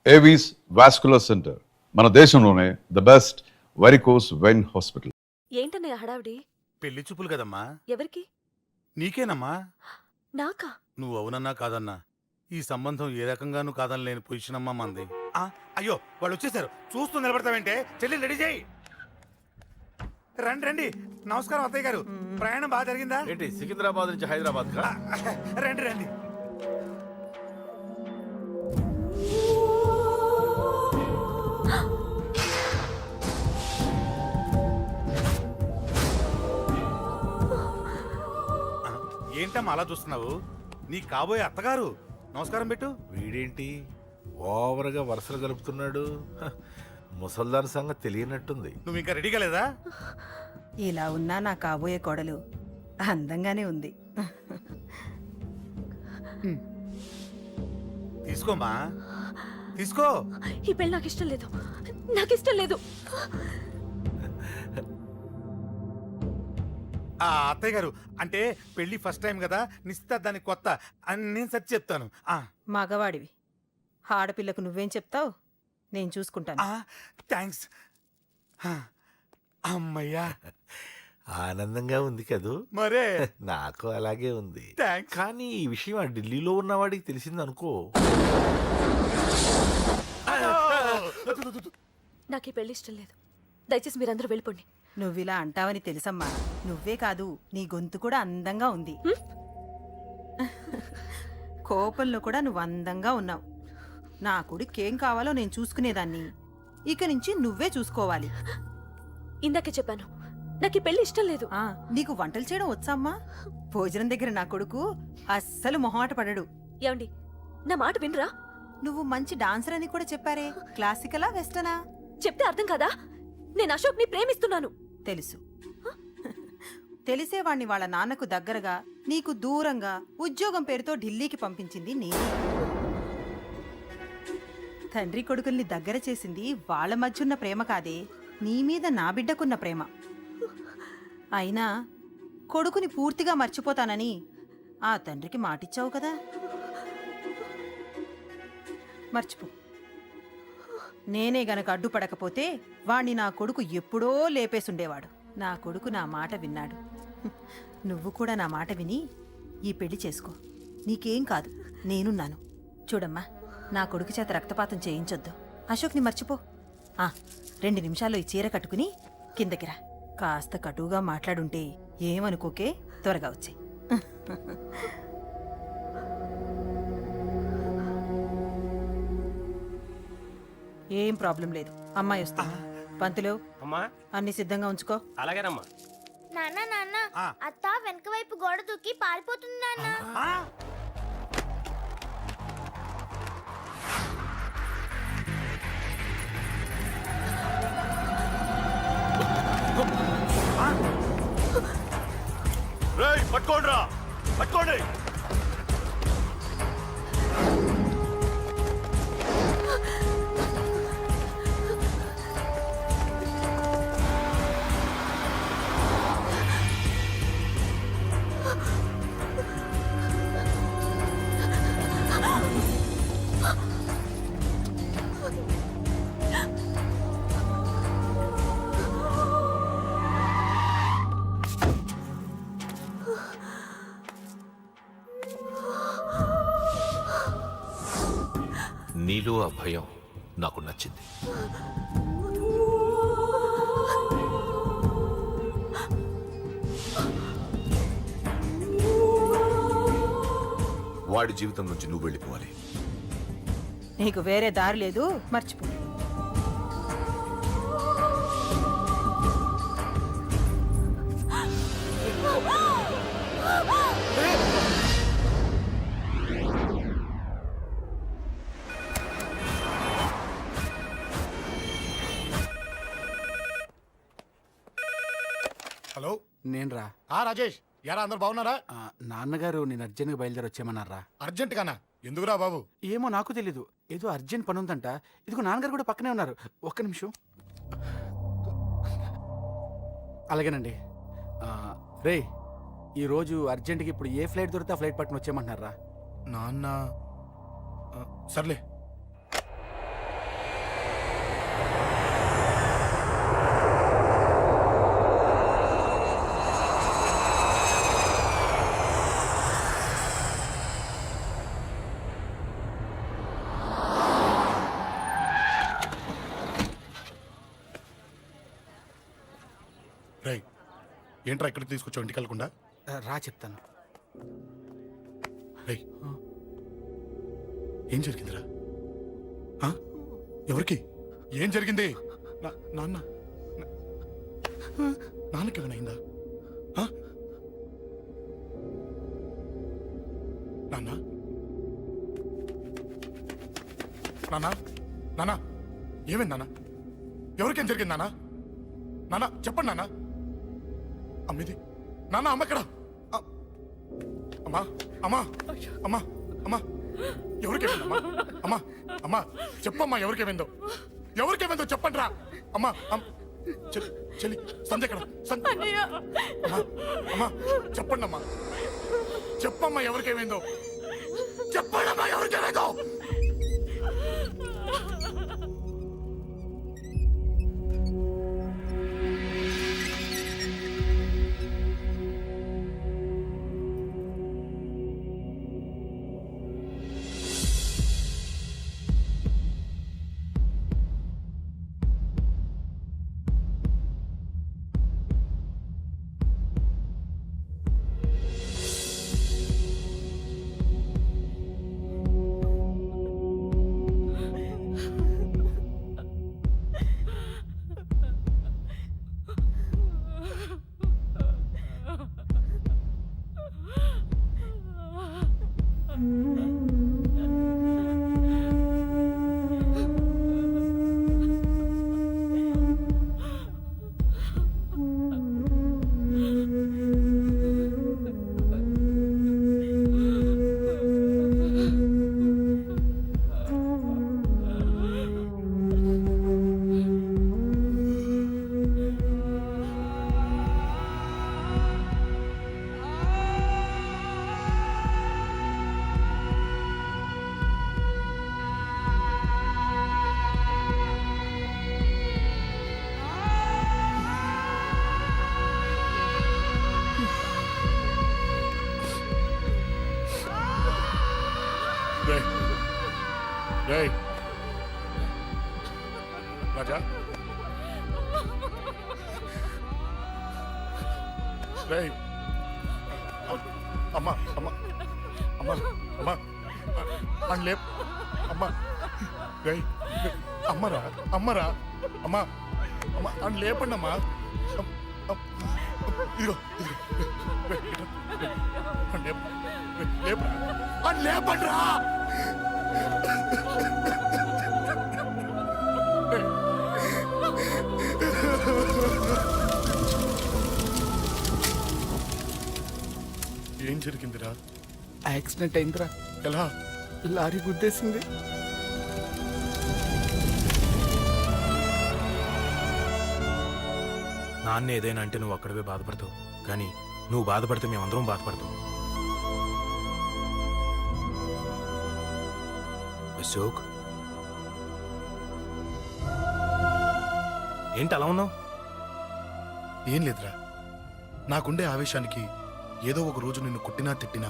Avis vascular center, మన దేశంలోనే the best varicose vein hospital. ఏంటన్నయ్య హడావిడి? పెళ్లి చూపులు కదమ్మా. ఎవరికి? నీకేనమ్మా. నాకా? నువ్వు అవునన్నా కాదన్నా ఈ సంబంధం ఏ రకంగానూ కాదని లేని పొజిషన్ అమ్మా మంది. అయ్యో వాళ్ళు వచ్చేసారు, చూస్తూ నిలబడతావంటే చెల్లి రెడీ చేయి. రండి రండి. నమస్కారం అత్తయ్య గారు, ప్రయాణం బాగా జరిగిందా? ఏంటి సికింద్రాబాద్ నుంచి హైదరాబాద్ కా? రండి రండి. ఏంటమ్మా అలా చూస్తున్నావు? నీ కాబోయే అత్తగారు. నమస్కారం పెట్టు. వీడేంటి ఓవర్గా వరుసలు కలుపుతున్నాడు? ముసల్దాన్ సంగతి తెలియనట్టుంది. నువ్వు ఇంకా రెడీ కాలేదా? ఇలా ఉన్నా నా కాబోయే కోడలు అందంగానే ఉంది. తీసుకోమ్మా తీసుకో. ఈ పెళ్ళి నాకు ఇష్టం లేదు, నాకు ఇష్టం లేదు. అత్తయ్య గారు, అంటే పెళ్లి ఫస్ట్ టైం కదా, నిశ్చితార్థానికి కొత్త అని నేను సరి చెప్తాను. మగవాడివి, ఆడపిల్లకు నువ్వేం చెప్తావు? నేను చూసుకుంటాను. థ్యాంక్స్. అమ్మయ్యా, ఆనందంగా ఉంది కదూ? మరే నాకు అలాగే ఉంది. థ్యాంక్స్. కానీ ఈ విషయం ఆ ఢిల్లీలో ఉన్నవాడికి తెలిసింది అనుకో. నాకు ఈ పెళ్లి ఇష్టం లేదు, దయచేసి మీరందరూ వెళ్ళిపోండి. నువ్విలా అంటావని తెలుసమ్మా. నువ్వే కాదు, నీ గొంతు కూడా అందంగా ఉంది. కోపంలో కూడా నువ్వు అందంగా ఉన్నావు. నా కొడుకేం కావాలో నేను చూసుకునేదాన్ని, ఇక నుంచి నువ్వే చూసుకోవాలి. ఇందాకే చెప్పాను, నాకు ఈ పెళ్లి ఇష్టం లేదు. నీకు వంటలు చేయడం వచ్చామ్మా? భోజనం దగ్గర నా కొడుకు అస్సలు మొహమాట పడడు. ఏమండి, నా మాట వినరా? నువ్వు మంచి డాన్సర్ అని కూడా చెప్పారే. క్లాసికలా వెస్టర్నా? చెప్తే అర్థం కాదా? నేను అశోక్ ని ప్రేమిస్తున్నాను. తెలుసు. తెలిసేవాణ్ణి వాళ్ళ నాన్నకు దగ్గరగా, నీకు దూరంగా ఉద్యోగం పేరుతో ఢిల్లీకి పంపించింది నేనే. తండ్రి కొడుకుల్ని దగ్గర చేసింది వాళ్ళ మధ్యున్న ప్రేమ కాదే, నీ మీద నా బిడ్డకున్న ప్రేమ. అయినా కొడుకుని పూర్తిగా మర్చిపోతానని ఆ తండ్రికి మాటిచ్చావు కదా, మర్చిపో. నేనే గనక అడ్డుపడకపోతే వాణ్ణి నా కొడుకు ఎప్పుడో లేపేసుండేవాడు. నా కొడుకు నా మాట విన్నాడు. నువ్వు కూడా నా మాట విని ఈ పెళ్లి చేసుకో. నీకేం కాదు, నేనున్నాను. చూడమ్మా, నా కొడుకు చేత రక్తపాతం చేయించొద్దు. అశోక్ని మర్చిపో. 2 నిమిషాల్లో ఈ చీర కట్టుకుని కిందకి రా. కాస్త కటువుగా మాట్లాడుంటే ఏమనుకోకే, త్వరగా వచ్చే. ఏం ప్రాబ్లం లేదు, అమ్మాయి వస్తా. పంతులు, అన్ని సిద్ధంగా ఉంచుకో. అలాగేనమ్మా. నాన్న నాన్న, అత్త వెనక వైపు గోడ దూకి పారిపోతుంది నాన్న. పట్టుకోండి, పట్టుకోండి. నీలో ఆ భయం నాకు నచ్చింది. వాడి జీవితం నుంచి నువ్వు వెళ్ళిపోవాలి. నీకు వేరే దారి లేదు, మర్చిపో. హలో, నేను రా. రాజేష్, యారా అందరు బాగున్నారా? నాన్నగారు నేను అర్జెంట్గా బయలుదేరి వచ్చేయమన్నారా. అర్జెంట్ గానా? ఎందుకురా బాబు? ఏమో నాకు తెలీదు, ఏదో అర్జెంట్ పని ఉందంట. ఇదిగో నాన్నగారు కూడా పక్కనే ఉన్నారు. ఒక్క నిమిషం. అలాగేనండి. రే, ఈరోజు అర్జెంట్గా ఇప్పుడు ఏ ఫ్లైట్ దొరికితే ఆ ఫ్లైట్ పట్టుకుని వచ్చేయమంటున్నారా. నాన్న సర్లే. ఏంట్రా ఇక్కడికి తీసుకొచ్చావు ఇంటికి వెళ్ళకుండా? రా చెప్తాను. రేయ్, ఏం జరిగిందిరా? ఆ? ఎవరికి ఏం జరిగింది? నాన్న నాన్నకేమైనా అయిందా? ఆ? నాన్న నాన్న నాన్న ఏమైంది నాన్న? ఎవరికేం జరిగింది నాన్న? నాన్న చెప్పండి నాన్న. అమ్మిది నాన్న, అమ్మ ఎక్కడ? అమ్మా అమ్మా అమ్మా అమ్మా ఎవరికేమైందమ్మా? అమ్మా అమ్మా చెప్పమ్మా, ఎవరికేమైందో? ఎవరికేమైందో చెప్పండి రా. అమ్మా చెల్లి సంధ్య ఎక్కడ? అమ్మా అమ్మా చెప్పండి అమ్మా, చెప్పమ్మా ఎవరికేమైందో? చెప్పండి అమ్మా ఎవరికేమైందో? రేయ్ రాజా, రేయ్ అమ్మా అమ్మా అమ్మా అమ్మా అని లేప్ అమ్మా. రేయ్ అమ్మరా అమ్మరా అమ్మా అమ్మా అని లేపండి అమ్మా. ఇదిగో అని లేపండి రా. ఏం జరిగిందిరా? యాక్సిడెంట్ అయిందిరా. ఎలా? లారీ గుద్దేసింది. నాన్న ఏదైనా అంటే నువ్వు అక్కడవే బాధపడతావు, కానీ నువ్వు బాధపడితే మేమందరం బాధపడతాం. అశోక్, ఏంటి అలా ఉన్నావు? ఏం లేదురా, నాకుండే ఆవేశానికి ఏదో ఒక రోజు నిన్ను కొట్టినా తిట్టినా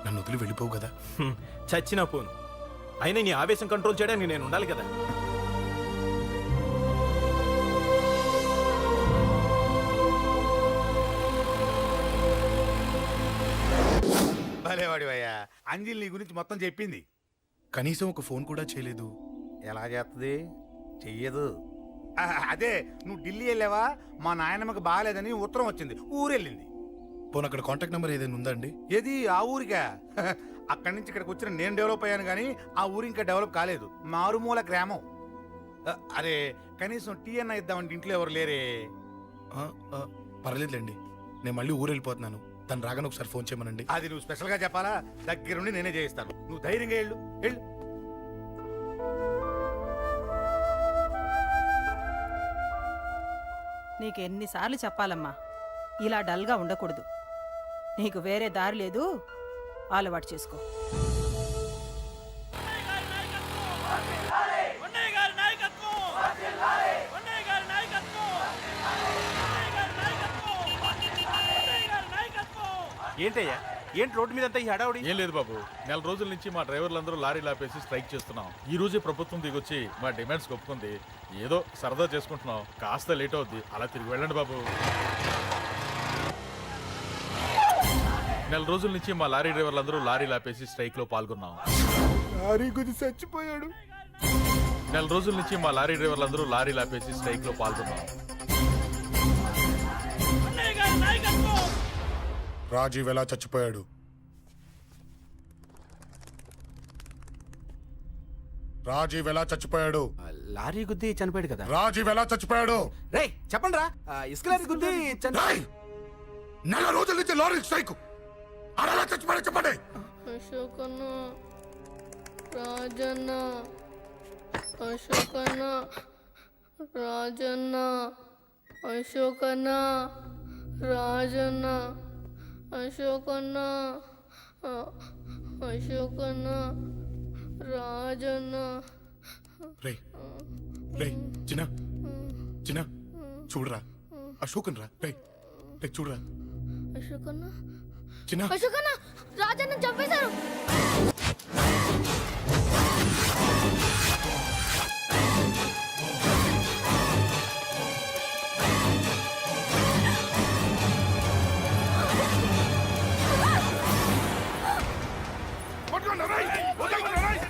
నన్ను వదిలి వెళ్ళిపోవు కదా. చచ్చినా పోను, అయినా నీ ఆవేశం కంట్రోల్ చేయడానికి నేను ఉండాలి కదా. భలేవాడివయ్యా, అంజలి నీ గురించి మొత్తం చెప్పింది. కనీసం ఒక ఫోన్ కూడా చేయలేదు. ఎలా చేస్తుంది? చెయ్యదు. అదే నువ్వు ఢిల్లీ వెళ్ళావా, మా నాయనమ్మకి బాగాలేదని ఉత్తరం వచ్చింది, ఊరెళ్ళింది. పోనీ అక్కడ కాంటాక్ట్ నెంబర్ ఏదైనా ఉందా అండి? ఏది ఆ ఊరికా? అక్కడి నుంచి ఇక్కడికి వచ్చిన నేను డెవలప్ అయ్యాను కానీ ఆ ఊరు ఇంకా డెవలప్ కాలేదు, మారుమూల గ్రామం. అరే కనీసం టీ అన్న ఇద్దామంటే ఇంట్లో ఎవరు లేరే. పర్లేదులేండి, నేను మళ్ళీ ఊరు వెళ్ళిపోతున్నాను. తను రాగానే ఒకసారి ఫోన్ చేయమనండి. అది నువ్వు స్పెషల్గా చెప్పాలా? దగ్గరుండి నేనే చేయిస్తాను, నువ్వు ధైర్యంగా వెళ్ళు వెళ్ళు. నీకు ఎన్నిసార్లు చెప్పాలమ్మా, ఇలా డల్గా ఉండకూడదు. నీకు వేరే దారి లేదు, అలవాటు చేసుకో. ఏంటయ్యా, ఏంటి రోడ్డు మీద అంతా ఈ హడావుడి? ఏం లేదు బాబు, నెల రోజుల నుంచి మా డ్రైవర్లందరూ లారీలు ఆపేసి స్ట్రైక్ చేస్తున్నాం. ఈ రోజే ప్రభుత్వం దిగొచ్చి మా డిమాండ్స్ ఒప్పుకుంది. ఏదో సరదా చేసుకుంటున్నాం, కాస్త లేట్ అవుద్ది, అలా తిరిగి వెళ్ళండి బాబు. నెల రోజుల నుంచి మా లారీ డ్రైవర్లందరూ లారీ లాపేసి స్ట్రైక్ లో పాల్గొన్నాం. లారీ గుద్ది చచ్చిపోయాడు. నెల రోజుల నుంచి మా లారీ డ్రైవర్లందరూ లారీ లాపేసి స్ట్రైక్ లో పాల్గొన్నాం. రాజీవ్ ఎలా చచ్చిపోయాడు? రాజీవ్ ఎలా చచ్చిపోయాడు? లారీ గుద్ది చనిపోయాడు కదా. రాజీవ్ ఎలా చచ్చిపోయాడు? రేయ్ చెప్పండి రా, ఇసుక లారీ గుద్ది రేయ్! నెల రోజుల నుంచి లారీ స్ట్రైక్. అలా చచ్చిపోయాడు చెప్పండి. అశోకన్న, రాజన్న, అశోకన్న, రాజన్న, అశోకన్న, రాజన్న, అశోకన్న, అశోకన్న, రాజన్న. రేయ్ రేయ్ చిన్న చిన్న చూడరా, అశోకన్ రా. రేయ్ రేయ్ చూడరా అశోకన్న, చిన్న. అశోకన్న, రాజన్న చంపేశారు. పట్టుకోండి రేయ్, వదలకండి రేయ్.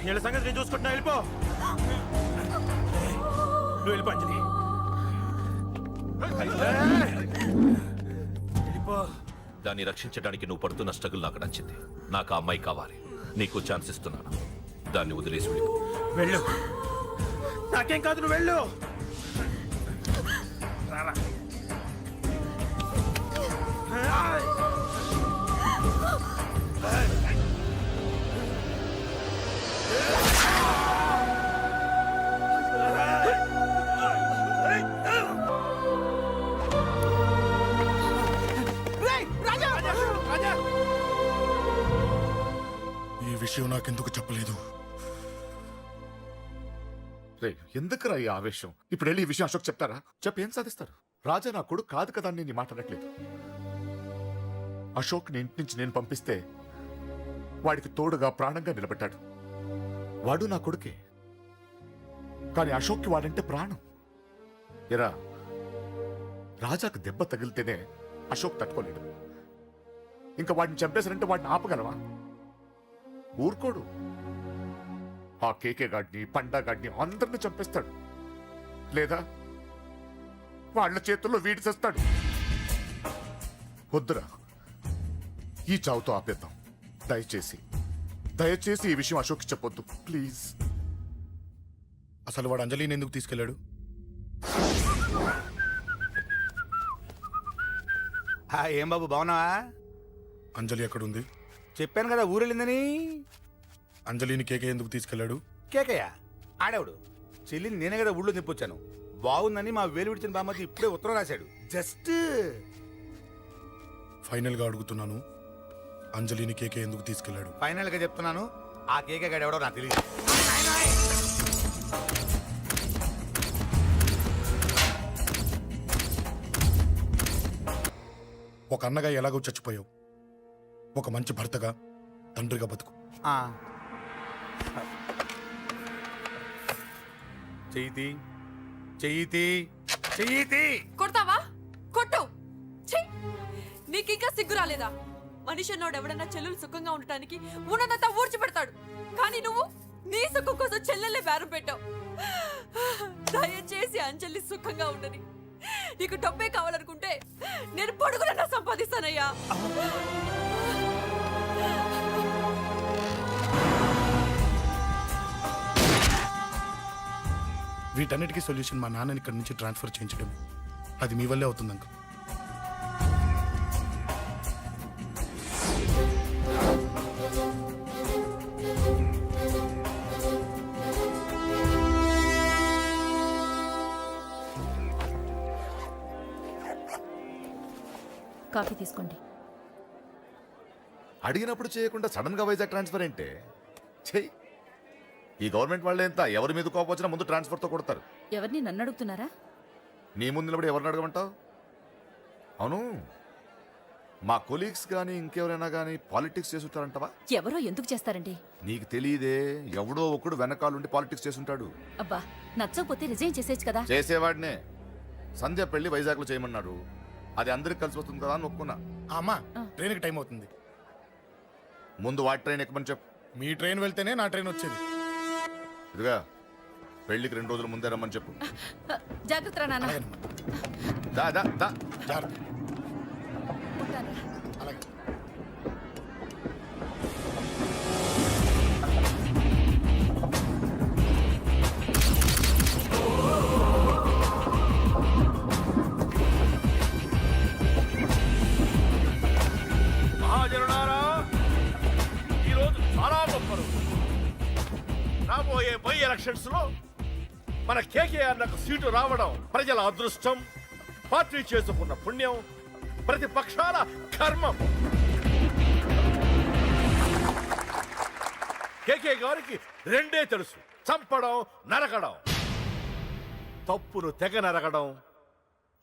వీళ్ళ సంగతి నేను చూసుకుంటున్నా, వెళ్ళిపో. నువ్వు వెళ్ళిపో అంజలి. వెళ్ళిపో. దాన్ని రక్షించడానికి నువ్వు పడుతున్న స్ట్రగుల్ నాకు నచ్చింది. నాకు ఆ అమ్మాయి కావాలి. నీకు ఛాన్స్ ఇస్తున్నాను. దాన్ని వదిలేసి వెళ్ళిపో. వెళ్ళు. నాకేం కాదు, నువ్వు వెళ్ళు. రారా. ఈ విషయం నాకెందుకు చెప్పలేదు? రే ఎందుకురా ఈ ఆవేశం? ఇప్పుడు వెళ్ళి ఈ విషయం అశోక్ చెప్తారా? చెప్పి ఏం సాధిస్తారు? రాజా నా కొడుకు కాదు కదా అని నేను మాట్లాడట్లేదు. అశోక్ ని ఇంటి నుంచి నేను పంపిస్తే వాడికి తోడుగా ప్రాణంగా నిలబెట్టాడు. వాడు నా కొడుకే, కానీ అశోక్కి వాడంటే ప్రాణం. ఎరా, రాజాకు దెబ్బ తగిలితేనే అశోక్ తట్టుకోలేడు. ఇంకా వాడిని చంపేశారంటే వాడిని ఆపగలవా? ఊరుకోడు. ఆ కేకే గాడిని, పండా గాడిని అందరిని చంపేస్తాడు. లేదా వాళ్ళ చేతుల్లో వీడి చేస్తాడు. వద్దురా, ఈ చావుతో ఆపేద్దాం. దయచేసి దయచేసి ఈ విషయం అశోక్ చెప్పొద్దు ప్లీజ్. అసలు వాడు అంజలిని ఎందుకు తీసుకెళ్ళాడు? ఏం బాబు బాగున్నావా? అంజలి ఎక్కడుంది? చెప్పాను కదా ఊరెళ్ళిందని. అంజలిని కేకే ఎందుకు తీసుకెళ్ళాడు? కేకయ్య ఆడేవాడు. చెల్లిని నేనే కదా ఊళ్ళో నిప్పొచ్చాను. బాగుందని మా వేలు విడిచిన బామ్మకి ఇప్పుడే ఉత్తరం రాశాడు. జస్ట్ ఫైనల్ గా అడుగుతున్నాను, అంజలిని కేకే ఎందుకు తీసుకెళ్ళాడు? ఫైనల్ గా చెప్తున్నాను, ఆ కేకే గాడు ఎవడో నాకు తెలియదు. ఒక అన్నగా ఎలాగో చచ్చిపోయావు, ఒక మంచి భర్తగా, తండ్రిగా బతుకు. చెయ్యితి చెయ్యితి చెయ్యితి. కొడతావా? కొట్టు. ఛీ! నీకింకా సిగ్గు రాలేదా? మనిషి అన్నోడు ఎవడన్నా చెల్లెలు సుఖంగా ఉండటానికి ఉన్నదంతా ఊడ్చి పెడతాడు. కానీ నువ్వు నీ సుఖం కోసం చెల్లెల్లే బేరం పెట్టావు. దయచేసి అంజలి సుఖంగా ఉండని. నీకు డబ్బే కావాలనుకుంటే నేను పొడుగునన్నా సంపాదిస్తానయ్యా. వీటన్నిటికీ సొల్యూషన్ మా నాన్నని ఇక్కడి నుంచి ట్రాన్స్ఫర్ చేయించడం. అది మీ వల్లే అవుతుంది అంకుల్. కాఫీ తీసుకోండి. అడిగినప్పుడు చేయకుండా సడన్ గా వైజాగ్ ట్రాన్స్ఫర్ ఏంటే? చెయ్యి. ఈ గవర్నమెంట్ వాళ్ళే ఎంత ఎవరి మీద కోపం వచ్చినా ముందు ట్రాన్స్ఫర్తో కొడతారు. ఎవరిని నన్ను అడుగుతున్నారా? నీ ముందు నిలబడి ఎవరిని అడగమంటావు? అవును, మా కొలీగ్స్ కానీ ఇంకెవరైనా కానీ పాలిటిక్స్ చేస్తుంటారంటవా? ఎవరో ఎందుకు చేస్తారండి? నీకు తెలియదే, ఎవడో ఒకడు వెనకాలండి పాలిటిక్స్ చేస్తుంటాడు. అబ్బా, నచ్చకపోతే రిజైన్ చేసేయచ్చు కదా. చేసేవాడినే. సంధ్య పెళ్లి వైజాగ్లో చేయమన్నారు. అది అందరికి కలిసి వస్తుంది కదా అని ఒప్పుకున్నా. అమ్మా ట్రైన్కి టైం అవుతుంది. ముందు వాటి ట్రైన్ ఎక్కమని చెప్పు. మీ ట్రైన్ వెళ్తేనే నా ట్రైన్ వచ్చేది. ఇదిగా పెళ్లికి 2 రోజుల ముందే రమ్మని చెప్పు. జాగ్రత్త నాన్న. దా దా దా. జాగ్రత్త. అలాగే. మహాజనులారా, ఈరోజు చాలా గొప్ప రోజు. రాబోయే బై ఎలక్షన్స్ లో మన కేకేఆర్ నాకు సీటు రావడం ప్రజల అదృష్టం, పార్టీ చేసుకున్న పుణ్యం, ప్రతిపక్షాల కర్మం. కేకే గారికి రెండే తెలుసు: చంపడం, నరకడం. తప్పును తెగ నరకడం,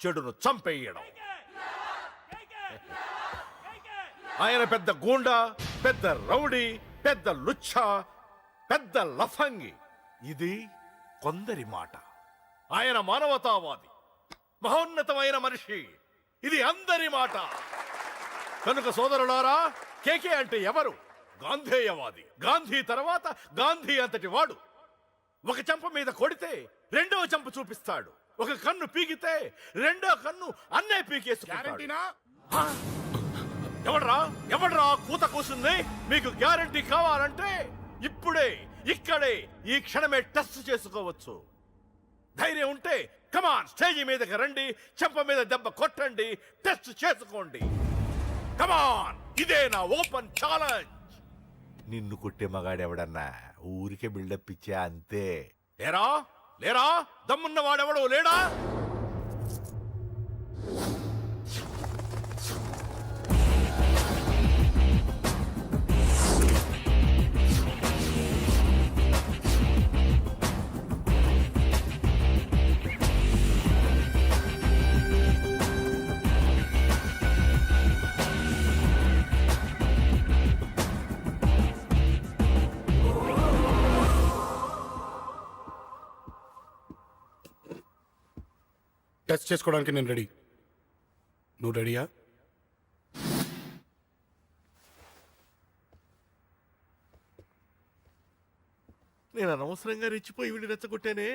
చెడును చంపేయడం. ఆయన పెద్ద గూండా, పెద్ద రౌడీ, పెద్ద లుచ్చ, పెద్ద లఫంగి. ఇది కొందరి మాట. ఆయన మానవతావాది, మహోన్నతమైన మనిషి. ఇది అందరి మాట. కనుక సోదరులారా, కేకే అంటే ఎవరు? గాంధేయవాది. గాంధీ తర్వాత గాంధీ అంతటి వాడు. ఒక చెంప మీద కొడితే రెండవ చెంప చూపిస్తాడు. ఒక కన్ను పీకితే రెండో కన్ను అన్నే పీకేసుకుంటాడు. ఎవడ్రా కూత కూసింది? మీకు గ్యారంటీ కావాలంటే ఇప్పుడే, ఇక్కడే, ఈ క్షణమే టెస్ట్ చేసుకోవచ్చు. ధైర్యం ఉంటే కమాన్, స్టేజీ మీదకి రండి, చెంప మీద దెబ్బ కొట్టండి, టెస్ట్ చేసుకోండి. కమాన్, ఇదే నా ఓపెన్ ఛాలెంజ్. నిన్ను కొట్టే మగాడెవడన్నా ఊరికే బిల్డప్ ఇచ్చా అంతే. లేరా దమ్మున్న వాడెవడో లేడా? టెస్ట్ చేసుకోవడానికి నేను రెడీ. నువ్వు రెడీయా? నేను అనవసరంగా రెచ్చిపోయి వీడిని రెచ్చగొట్టానే.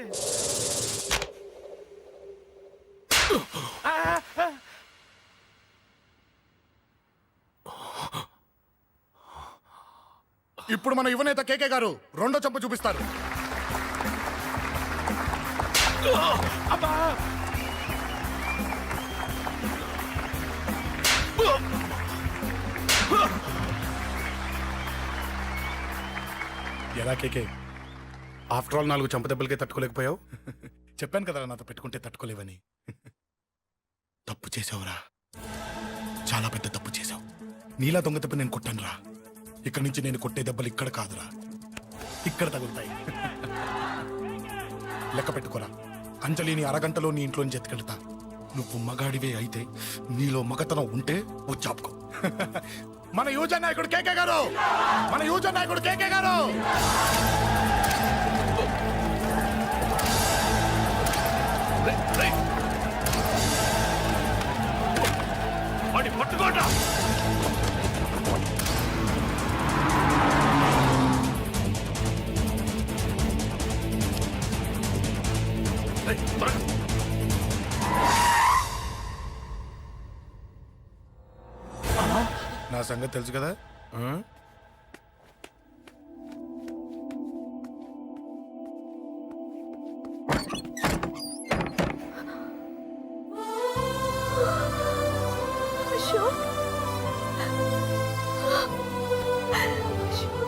ఇప్పుడు మన యువనేత కేకే గారు రెండో చెంప చూపిస్తారు. ఎలా కేకే, ఆఫ్టర్ ఆల్ 4 చెంప దెబ్బలకే తట్టుకోలేకపోయావు? చెప్పాను కదా నాతో పెట్టుకుంటే తట్టుకోలేవని. తప్పు చేసావురా, చాలా పెద్ద తప్పు చేసావు. నీలా దొంగ దెబ్బ నేను కొట్టాను రా. ఇక్కడి నుంచి నేను కొట్టే దెబ్బలు ఇక్కడ కాదురా, ఇక్కడ తగులుతాయి. లెక్క పెట్టుకోరా, అంజలిని అరగంటలో నీ ఇంట్లోంచి ఎత్తుకెళ్తా. నువ్వు మగాడివే అయితే, నీలో మగతనం ఉంటే వచ్చాపుకో. మన యువజన నాయకుడు కేకే గారు, మన యువజన నాయకుడు కేకే గారు. పట్టుకోండి. నా సంగతి తెలుసు కదా.